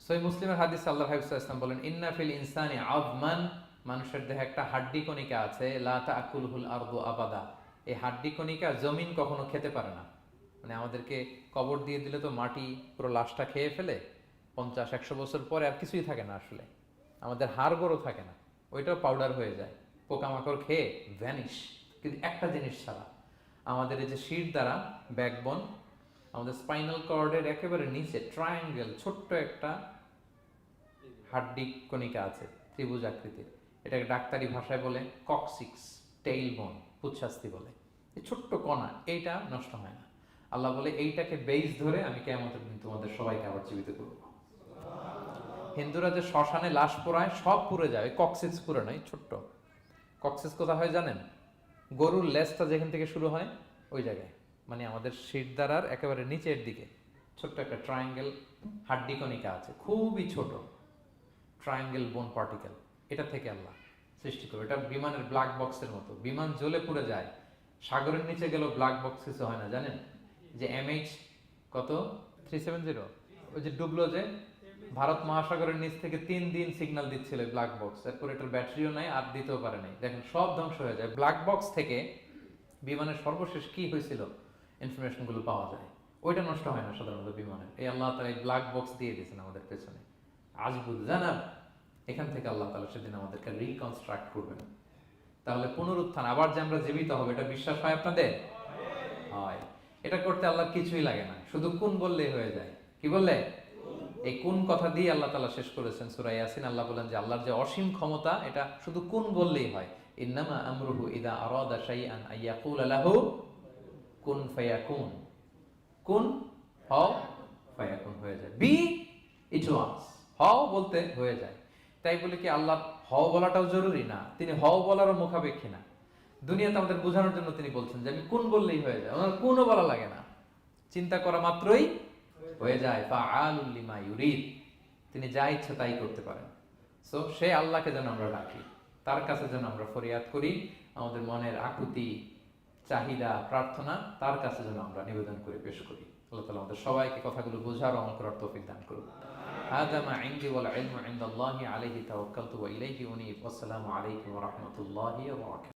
সহিহ মুসলিমের হাদিস আল্লাহর হাবিব সাল্লাল্লাহু আলাইহি ওয়াসাল্লাম বলেন, ইন্না ফিল ইনসানি আযমান, মানুষের দেহে একটা হাড্ডি কণিকা আছে, লা তাকুলুল আরদু আবাদা, এই হাড্ডি কণিকা জমিন কখনো খেতে পারে না। মানে আমাদেরকে কবর দিয়ে দিলে তো মাটি পুরো লাশটা খেয়ে ফেলে, 50-100 বছর পরে আর কিছুই থাকে না, আসলে আমাদের হাড় গোড়ও থাকে না, ওইটাও পাউডার হয়ে যায়, পোকামাকড় খেয়ে ভ্যানিশ। কিন্তু একটা জিনিস ছাড়া, আমাদের এই যে শির দ্বারা ব্যাকবোন, আমাদের স্পাইনাল কর্ডের একেবারে নিচে ট্রায়াঙ্গেল ছোট্ট একটা হাড্ডি কণিকা আছে, ত্রিভুজ আকৃতির, এটাকে ডাক্তারি ভাষায় বলে কক্সিক্স টেইল বোন, পুচ্ছাস্তি বলে। এই ছোট্ট কণা, এইটা নষ্ট হয় না। আল্লাহ বলে এইটাকে বেইস ধরে আমি কিয়ামতের দিন তোমাদের সবাইকে আবার জীবিত করব। হিন্দুরা যে শ্মশানে লাশ পোড়ায়, সব পুড়ে যায়, কক্সিক্স পুড়ে নাই, ছোট্ট কক্সিক্স কোথা হয় জানেন? গরুর লেজটা যেখান থেকে শুরু হয় ওই জায়গায়, মানে আমাদের শিরদাঁড়ার একেবারে নিচের দিকে ছোট্ট একটা ট্রায়াঙ্গেল হাড্ডি কণিকা আছে, খুবই ছোট ট্রায়াঙ্গেল বোন পার্টিকেল, এটা থেকে আল্লাহ সৃষ্টি করবে। এটা বিমানের ব্ল্যাক বক্সের মতো, বিমান জ্বলে পুড়ে যায়, সাগরের নিচে গেলেও ব্ল্যাক বক্স কিছু হয় না, জানেন? যে MH কত 370, ওই যে ডুবলো, যে ভারত মহাসাগরের নিচ থেকে 3 দিন সিগন্যাল দিচ্ছিল ব্ল্যাক বক্স, এরপর এটার ব্যাটারিও নাই, আর দিতেও পারে নাই, দেখেন সব ধ্বংস হয়ে যায়। ব্ল্যাক বক্স থেকে বিমানের সর্বশেষ কি হয়েছিল ইনফরমেশন গুলো পাওয়া যায়, ওইটা নষ্ট হয় না সাধারণত বিমানের। এই আল্লাহ তাআলা এই ব্ল্যাক বক্স দিয়ে দিয়েছেন আমাদের পেছনে, আজবুল জানাব, এখান থেকে আল্লাহ তাআলা সেদিন আমাদেরকে রিকনস্ট্রাক্ট করবেন। তাহলে পুনরুত্থান, আবার যে আমরা জীবিত হবে, এটা বিশ্বাস হয় আপনাদের? হয়। এটা করতে আল্লাহ কিছুই লাগে না, শুধু কোন বললেই হয়ে যায়। কি বললে? এই কুন কথা দিয়ে আল্লাহ তাআলা শেষ করেছেন সূরা ইয়াসিন। আল্লাহ বলেন যে আল্লাহর যে অসীম ক্ষমতা, এটা শুধু কুন বললেই হয়। ইন্নামা আমরুহু ইযা আরাদা শাইআন আইয়াকুলা লাহু কুন ফায়াকুন। কুন, হও, ফায়াকুন হয়ে যায়। বি, ইট ওয়াজ, হও বলতে হয়ে যায়। তাই বলে কি আল্লাহ হও বলাটাও জরুরি না, তিনি হও বলারও মুখাপেক্ষী না। দুনিয়াতে আমাদের বোঝানোর জন্য তিনি বলছেন যে আমি কুন বললেই হয়ে যায়, ওনার কুনও বলা লাগে না, চিন্তা করা মাত্রই হয়ে যায়। ফাআলুল লিমা ইউরিদ, তিনি যা ইচ্ছা তাই করতে পারেন। সো সেই আল্লাহকে যেন আমরা ডাকি, তার কাছে যেন আমরা ফরিয়াদ করি, আমাদের মনের আকুতি, চাহিদা, প্রার্থনা তার কাছে যেন আমরা নিবেদন করে পেশ করি। আল্লাহ তাআলা আমাদের সবাইকে কথাগুলো বোঝার ও আমল করার তৌফিক দান করুন। হাযা মা ইনদি ওয়াল ইলমু ইনদাল্লাহি আলাইহি তাওয়াক্কালতু ওয়া ইলাইহি উনীব। আসসালামু আলাইকুম ওয়া রাহমাতুল্লাহি ওয়া বারাকাতুহু।